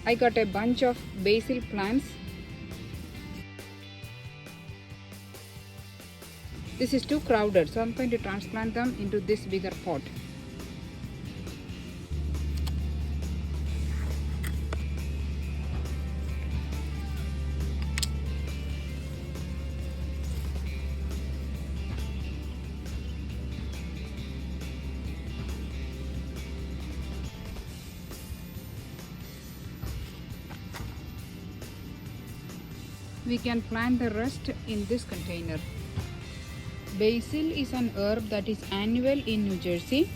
I got a bunch of basil plants. This is too crowded, so I'm going to transplant them into this bigger pot. We can plant the rest in this container. Basil is an herb that is annual in New Jersey.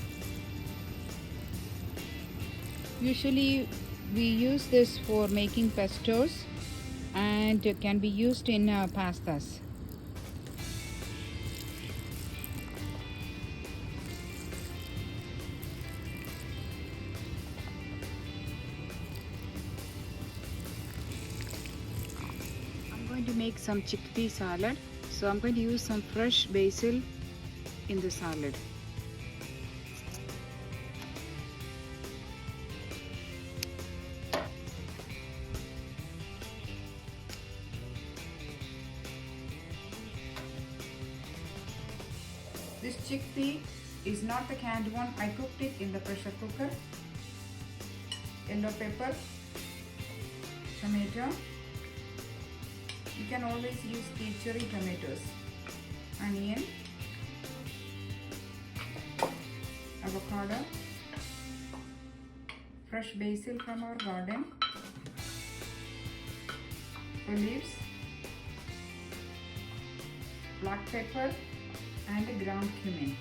Usually we use this for making pestos and can be used in pastas. I'm going to make some chickpea salad, so I'm going to use some fresh basil in the salad. This chickpea is not the canned one. I cooked it in the pressure cooker. Yellow pepper, tomato. You can always use the cherry tomatoes. Onion, avocado, fresh basil from our garden, olives, black pepper, and ground cumin.